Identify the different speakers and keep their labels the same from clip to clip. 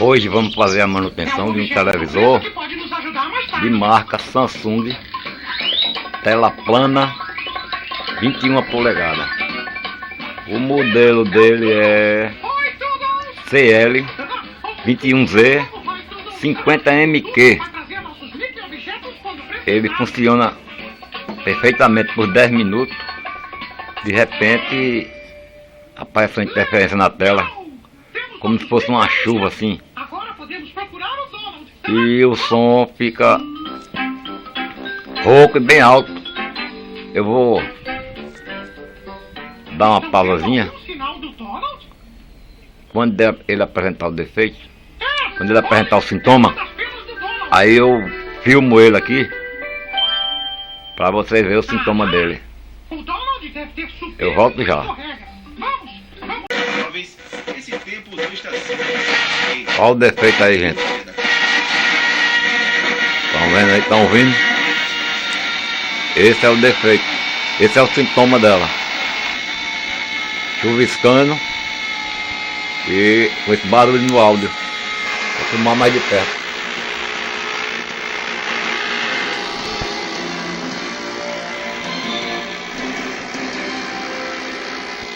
Speaker 1: Hoje vamos fazer a manutenção de um televisor de marca Samsung, tela plana, 21 polegadas. O modelo dele é CL 21Z 50MQ. Ele funciona perfeitamente por 10 minutos. De repente aparece uma interferência na tela, como se fosse uma chuva assim, e o som fica rouco e bem alto. Eu vou dar uma pausazinha. Quando ele apresentar o defeito, quando ele apresentar o sintoma, aí eu filmo ele aqui para vocês verem o sintoma dele. Eu volto já. Olha o defeito aí, gente. Estão vendo aí? Estão ouvindo? Esse é o defeito. Esse é o sintoma dela. Chuviscando e com esse barulho no áudio. Vou filmar mais de perto.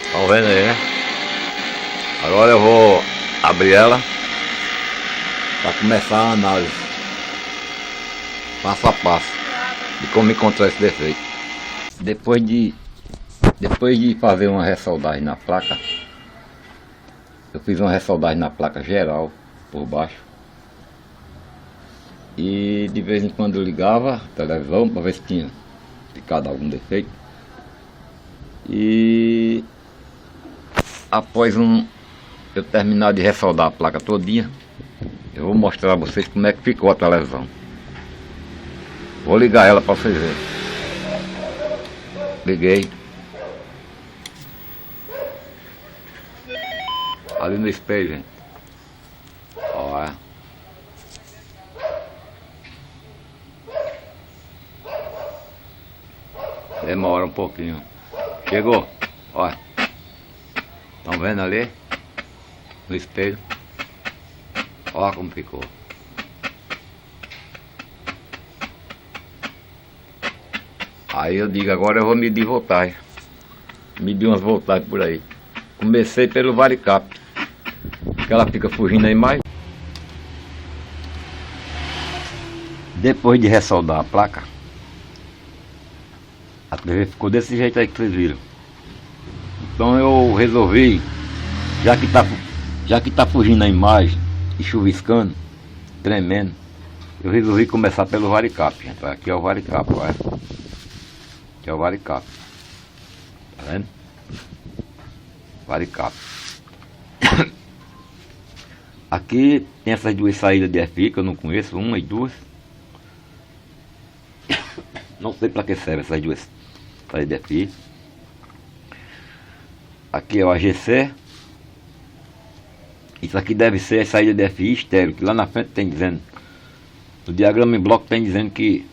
Speaker 1: Estão vendo aí, né? Agora eu vou abrir ela para começar a análise passo a passo de como encontrar esse defeito. Depois de fazer uma ressoldagem na placa, eu fiz uma ressoldagem na placa geral por baixo, e de vez em quando eu ligava a televisão para ver se tinha ficado algum defeito. E após eu terminar de ressoldar a placa todinha, eu vou mostrar a vocês como é que ficou a televisão. Vou ligar ela para vocês verem. Liguei. Ali no espelho, gente. Olha. Demora um pouquinho. Chegou. Olha. Estão vendo ali? No espelho. Olha como ficou. Aí eu digo, agora eu vou medir voltagem. Medir umas voltagens por aí. Comecei pelo varicap, que ela fica fugindo aí mais. Depois de ressoldar a placa, a TV ficou desse jeito aí que vocês viram. Então eu resolvi, já que tá fugindo a imagem e chuviscando, tremendo, eu resolvi começar pelo varicap, gente. Aqui é o varicap, olha. Aqui é o varicap. Tá vendo? Varicap. Aqui tem essas duas saídas de FI que eu não conheço, uma e duas. Não sei para que serve essas duas saídas de FI. Aqui é o AGC. Isso aqui deve ser a saída de FI estéreo, que lá na frente tem dizendo, no diagrama em bloco tem dizendo que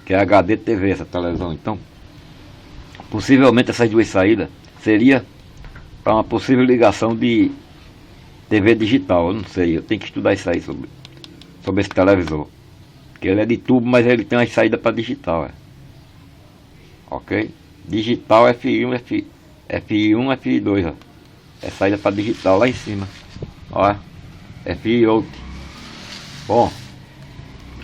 Speaker 1: é HD TV essa televisão. Então, possivelmente essas duas saídas seria para uma possível ligação de TV digital. Eu não sei, eu tenho que estudar isso aí sobre esse televisor, que ele é de tubo, mas ele tem uma saída para digital, ok? Digital F1, F1, F2, ó. É saída para digital lá em cima, ó, F8. Bom,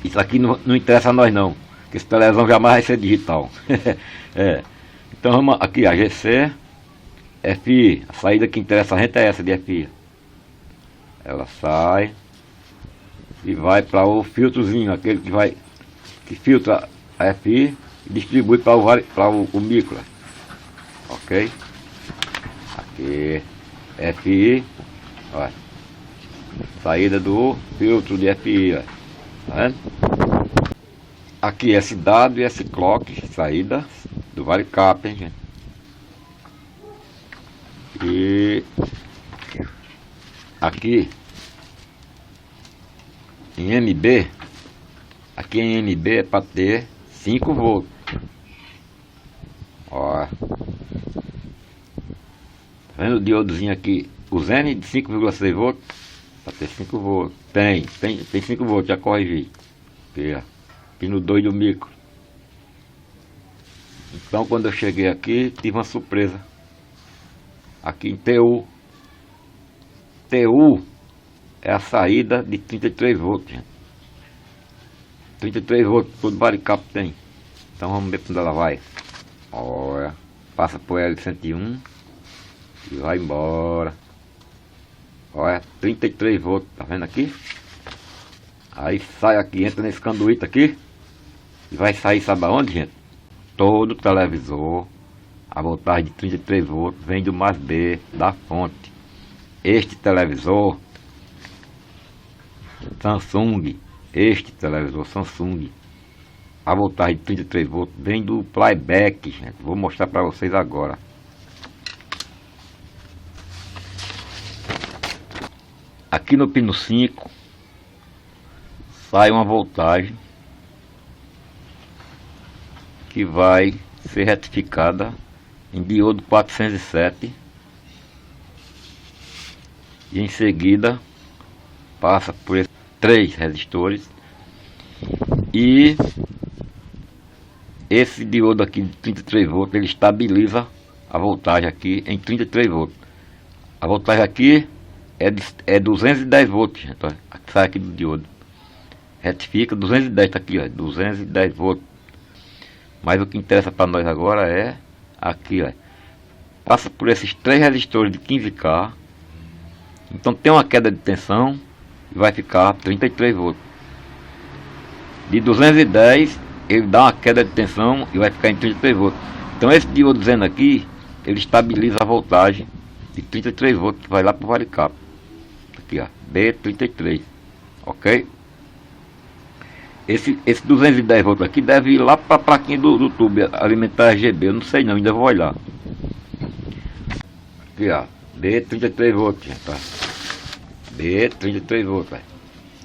Speaker 1: isso aqui não interessa a nós não, que esse televisão jamais vai ser digital. Então vamos aqui, a GC FI, a saída que interessa a gente é essa de FI. Ela sai e vai para o filtrozinho, aquele que filtra a FI e distribui para o micro, ok? Aqui FI, olha, saída do filtro de FI, olha. Tá vendo? Aqui SW e S-Clock, saída do varicap, hein, gente? E aqui em MB, aqui em MB é para ter 5 volts. Ó, tá vendo o diodozinho aqui, o Zen de 5,6 volts Pra ter 5 volts. Tem 5 volts, já corrigi. Aqui, ó. Pino 2 do micro. Então quando eu cheguei aqui, tive uma surpresa. Aqui em TU. TU é a saída de 33 volts, gente. 33 volts, todo varicap tem. Então vamos ver quando ela vai. Olha, passa por L101 e vai embora. Olha, 33 volts, tá vendo aqui? Aí sai aqui, entra nesse canduíto aqui e vai sair, sabe aonde, gente? Todo televisor, a voltagem de 33 volts vem do mais B da fonte. Este televisor Samsung, este televisor Samsung, a voltagem de 33 volts vem do playback, gente. Vou mostrar para vocês agora. Aqui no pino 5 sai uma voltagem que vai ser retificada em diodo 407 e em seguida passa por esses 3 resistores e esse diodo aqui de 33 volts ele estabiliza a voltagem aqui em 33 volts. A voltagem aqui é 210 volts, gente, ó, que sai aqui do diodo. Retifica 210, tá aqui, ó, 210 volts. Mas o que interessa para nós agora é aqui, ó. Passa por esses 3 resistores de 15K. Então tem uma queda de tensão e vai ficar 33 volts. De 210 ele dá uma queda de tensão e vai ficar em 33 volts. Então esse diodo dizendo aqui, ele estabiliza a voltagem de 33 volts que vai lá para o varicap. Aqui, ó, B33, ok? Esse 210 volts aqui deve ir lá para a plaquinha do tubo alimentar RGB, eu não sei não, ainda vou olhar. Aqui, ó, B33 volts, gente, tá? B33 volts, véio.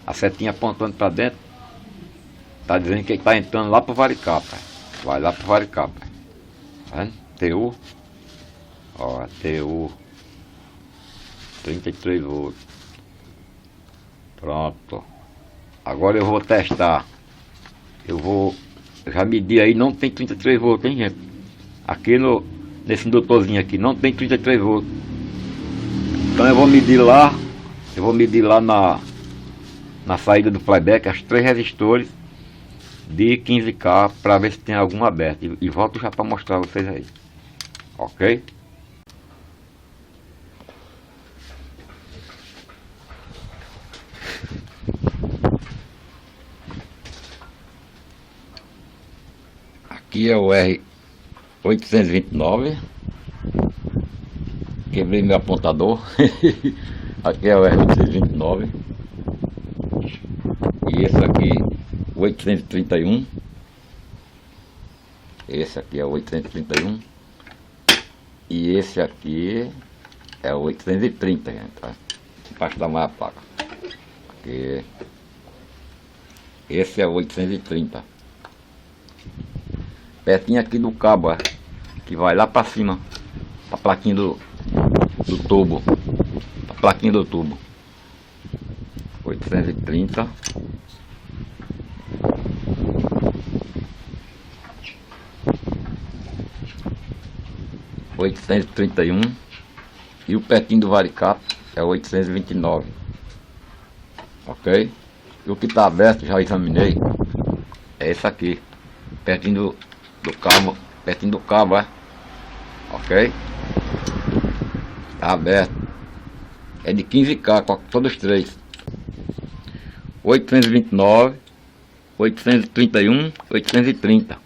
Speaker 1: A setinha apontando para dentro, tá dizendo que ele tá entrando lá pro varicap, véio. Vai lá pro varicap, véio. Tá vendo? TU, ó, TU 33 volts. Pronto. Agora eu vou testar. Eu já medi aí, não tem 33 volts, hein, gente? Aqui nesse indutorzinho aqui não tem 33 volts. Então eu vou medir lá na saída do playback as 3 resistores de 15K para ver se tem algum aberto. E volto já para mostrar a vocês aí. Ok? Aqui é o R829. Quebrei meu apontador. Aqui é o R829. E esse aqui, o 831. Esse aqui é o 831. E esse aqui é o 830, gente. Tá? Embaixo da mais placa. Aqui. Esse é o 830. Pertinho aqui do cabo, que vai lá para cima, a plaquinha do tubo, a plaquinha do tubo. 830. (831) e o pertinho do varicap é o 829, ok? E o que está aberto, já examinei, é esse aqui, pertinho do cabo, ok? Está aberto, é de 15K, com todos os 3, 829, 831, 830.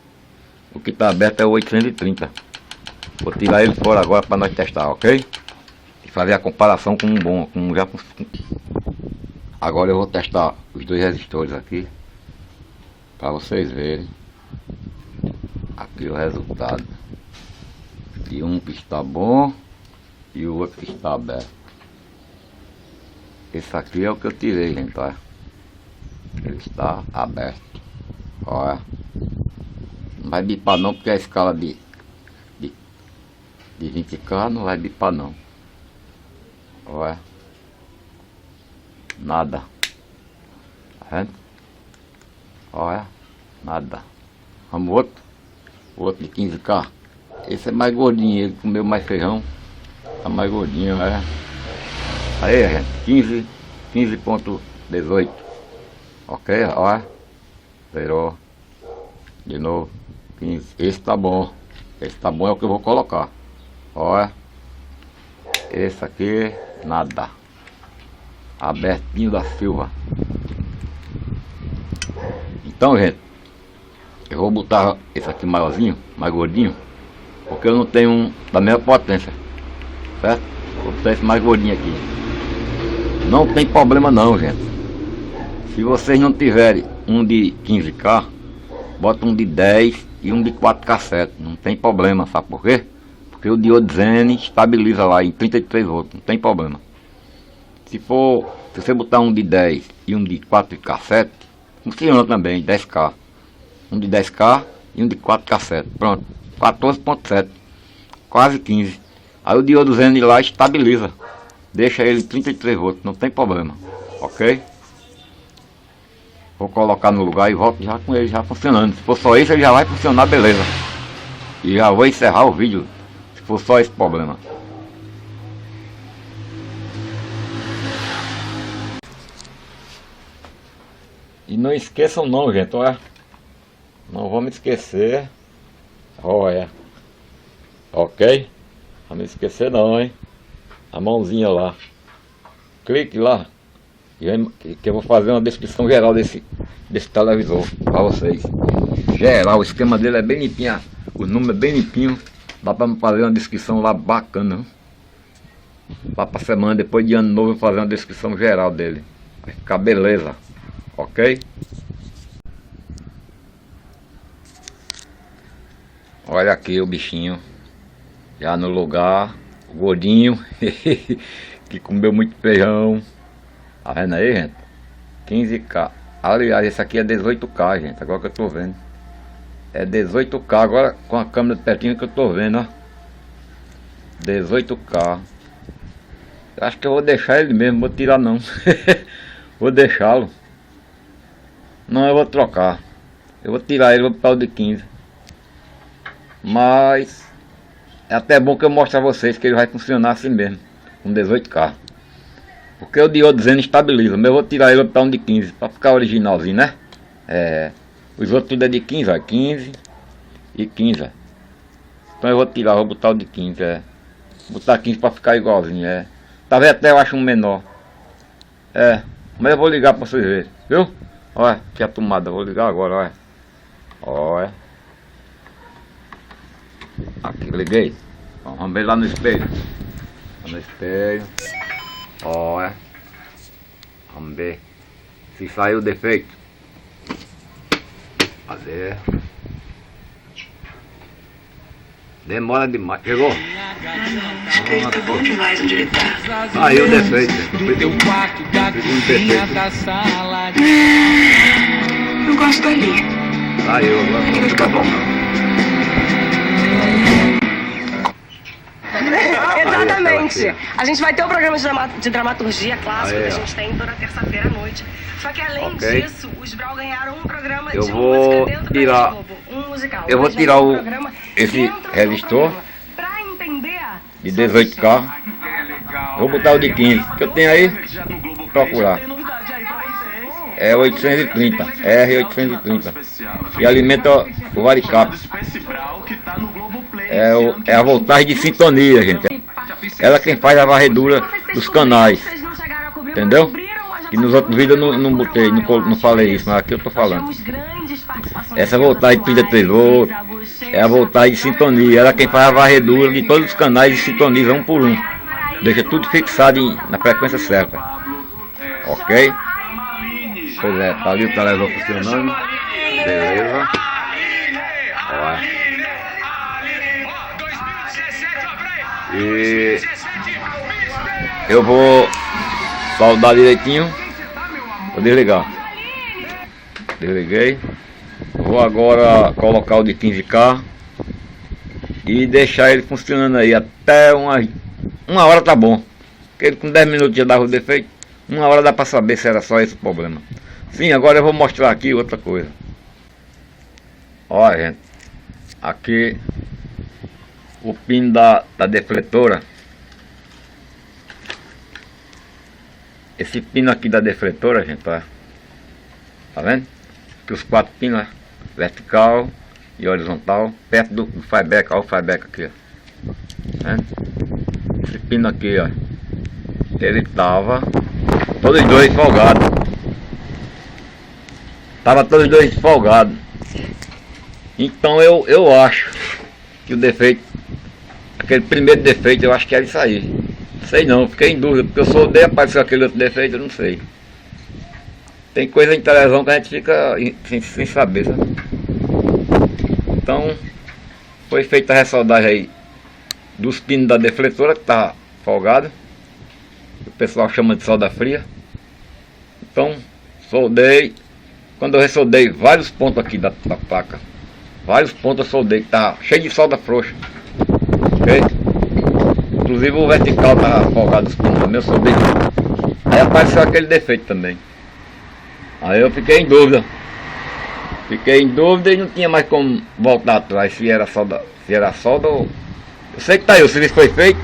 Speaker 1: O que está aberto é o 830. Vou tirar ele fora agora para nós testar, ok? E fazer a comparação com um bom, Agora eu vou testar os 2 resistores aqui, para vocês verem aqui o resultado de um que está bom e o outro que está aberto. Esse aqui é o que eu tirei, gente, tá? Ele está aberto. Olha, não vai bipar não, porque a escala de 20K não vai bipar não. Olha, nada. Tá vendo? Olha, nada. Vamos outro. O outro de 15K. Esse é mais gordinho, ele comeu mais feijão. Tá mais gordinho, né? Aí, gente, 15.18. Ok, olha. Zerou. De novo. 15. Esse tá bom. Esse tá bom, é o que eu vou colocar. Olha. Esse aqui, nada. Albertinho da Silva. Então, gente, eu vou botar esse aqui maiorzinho, mais gordinho, porque eu não tenho um da mesma potência, certo? Vou botar esse mais gordinho aqui. Não tem problema não, gente. Se vocês não tiverem um de 15K, bota um de 10 e um de 4K7. Não tem problema, sabe por quê? Porque o diodo Zen estabiliza lá em 33 volts, não tem problema. Se você botar um de 10 e um de 4K7, funciona também, 10K. Um de 10K e um de 4K7. Pronto, 14.7, quase 15. Aí o diodo Zen lá estabiliza, deixa ele 33 volts, não tem problema, ok? Vou colocar no lugar e volto já com ele já funcionando. Se for só isso, ele já vai funcionar, beleza. E já vou encerrar o vídeo, se for só esse problema. E não esqueçam não, gente, olha. Não vamos esquecer. Olha. Ok? Não vamos esquecer não, hein. A mãozinha lá. Clique lá. Que eu vou fazer uma descrição geral desse televisor para vocês. Geral, o esquema dele é bem limpinho. O número é bem limpinho. Dá para fazer uma descrição lá bacana. Lá para semana, depois de ano novo, eu vou fazer uma descrição geral dele. Vai ficar beleza. Ok? Olha aqui o bichinho. Já no lugar. O gordinho. Que comeu muito feijão. Tá vendo aí, gente? 15K. Aliás, esse aqui é 18K, gente. Agora que eu tô vendo. É 18K agora com a câmera de pertinho que eu tô vendo, ó. 18K. Eu acho que eu vou deixar ele mesmo, vou tirar não. Vou deixá-lo. Não, eu vou trocar. Eu vou tirar ele, vou botar o de 15. Mas é até bom que eu mostre a vocês que ele vai funcionar assim mesmo, com 18K. Porque o diodo Zen estabiliza, mas eu vou tirar ele e botar um de 15, para ficar originalzinho, né? Os outros tudo é de 15, ó, 15 e 15. Então eu vou tirar, vou botar o de 15, Vou botar 15 para ficar igualzinho, Talvez até eu acho um menor. Mas eu vou ligar para vocês verem, viu? Olha, aqui a tomada, vou ligar agora, olha. Olha. Aqui, liguei. Vamos ver lá no espelho. No espelho. Olha. Vamos ver se saiu o defeito. Cadê? Demora demais. Chegou? Saiu o defeito.
Speaker 2: Eu gosto ali.
Speaker 1: Saiu, agora não fica bom.
Speaker 2: Exatamente. A gente vai ter um programa de dramaturgia clássico que a gente tem toda terça-feira à noite. Só que além disso, os Brau ganharam um programa de música dentro da Globo, um musical.
Speaker 1: Eu vou tirar esse resistor de 18K. Vou botar o de 15 que eu tenho aí. Procurar. É 830, R830. E alimenta o varicap. É a voltagem de sintonia, gente. Ela quem faz a varredura dos canais. Entendeu? E nos outros vídeos eu não botei, não falei isso, mas aqui eu tô falando. Essa voltagem de 33 volts é a voltagem de sintonia. Ela quem faz a varredura de todos os canais e sintoniza um por um. Deixa tudo fixado na frequência certa. Ok? Pois é, tá ali o televisor funcionando. Beleza. Olha. E eu vou soldar direitinho. Vou desligar. Desliguei. Vou agora colocar o de 15K e deixar ele funcionando aí até uma hora, tá bom. Porque ele com 10 minutos já dava o defeito. Uma hora dá pra saber se era só esse o problema. Sim, agora eu vou mostrar aqui outra coisa. Olha, gente, aqui o pino da defletora. Esse pino aqui da defletora, gente, ó, tá vendo? Que os 4 pinos, ó, vertical e horizontal, perto do flyback, ó, o flyback aqui, ó. Tá vendo? Esse pino aqui, ó, ele tava todos os dois folgados. Tava todos os dois folgados. Então eu acho que o defeito, aquele primeiro defeito, eu acho que era isso aí. Sei não, fiquei em dúvida, porque eu soldei, apareceu aquele outro defeito, eu não sei. Tem coisa em televisão que a gente fica sem saber, sabe? Então, foi feita a ressoldagem aí dos pinos da defletora, que tá folgado. O pessoal chama de solda fria. Então, soldei. Quando eu ressoldei vários pontos aqui da placa, vários pontos eu soldei, que tá cheio de solda frouxa. Ok? Inclusive o vertical tava folgado os pinos também, eu soldei tudo. Aí apareceu aquele defeito também. Aí eu fiquei em dúvida. Fiquei em dúvida e não tinha mais como voltar atrás, se era solda ou... Eu sei que tá aí, o serviço foi feito.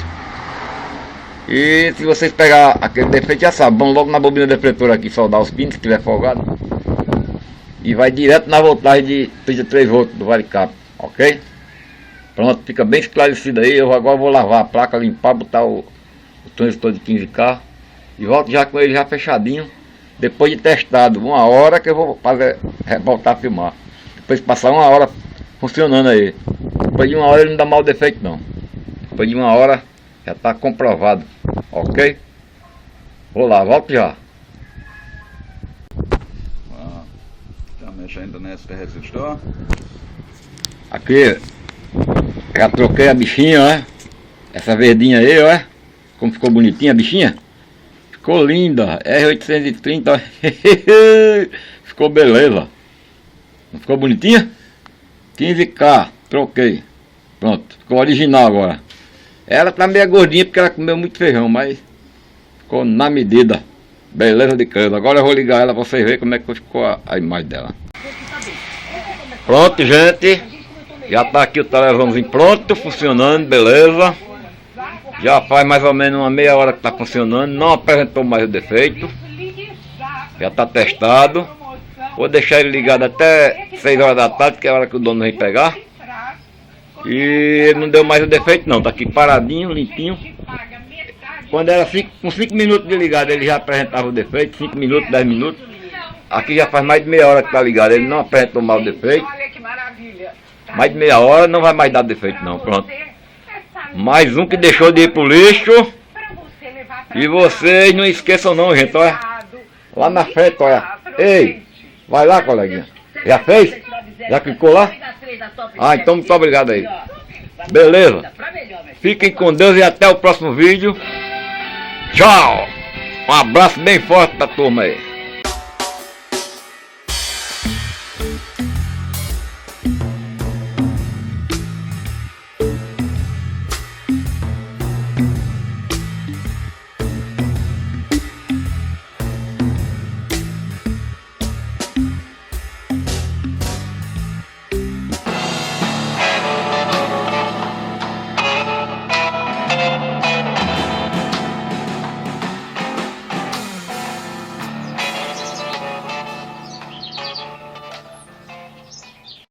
Speaker 1: E se vocês pegar aquele defeito, já sabem, vão logo na bobina defletora aqui soldar os pinos, se tiver folgado. E vai direto na voltagem de 33 volts do varicap, ok? Pronto, fica bem esclarecido aí. Eu agora vou lavar a placa, limpar, botar o transistor de 15K. E volto já com ele já fechadinho. Depois de testado 1 hora que eu vou voltar a filmar. Depois de passar 1 hora funcionando aí. Depois de 1 hora ele não dá mal defeito não. Depois de 1 hora já está comprovado, ok? Vou lá, volto já.
Speaker 3: Já mexendo nesse resistor.
Speaker 1: Aqui, já troquei a bichinha, ó. Essa verdinha aí, ó. Como ficou bonitinha a bichinha. Ficou linda, R830, ó. Ficou beleza. Não ficou bonitinha? 15K, troquei. Pronto, ficou original agora. Ela tá meio gordinha porque ela comeu muito feijão, mas ficou na medida. Beleza de coisa. Agora eu vou ligar ela pra vocês verem como é que ficou a imagem dela. Pronto, gente. Já tá aqui o televisãozinho pronto, funcionando, beleza. Já faz mais ou menos uma meia hora que tá funcionando. Não apresentou mais o defeito. Já tá testado. Vou deixar ele ligado até 6 horas da tarde, que é a hora que o dono vem pegar. E ele não deu mais o defeito não, tá aqui paradinho, limpinho. Quando era com 5 minutos de ligado, ele já apresentava o defeito, 5 minutos, 10 minutos. Aqui já faz mais de meia hora que tá ligado, ele não apresentou mais o defeito. Mais de meia hora, não vai mais dar defeito não, pronto. Mais um que deixou de ir pro lixo. E vocês não esqueçam não, gente, olha. Lá na frente, olha. Ei, vai lá, coleguinha. Já fez? Já clicou lá? Ah, então muito obrigado aí. Beleza. Fiquem com Deus e até o próximo vídeo. Tchau. Um abraço bem forte pra turma aí.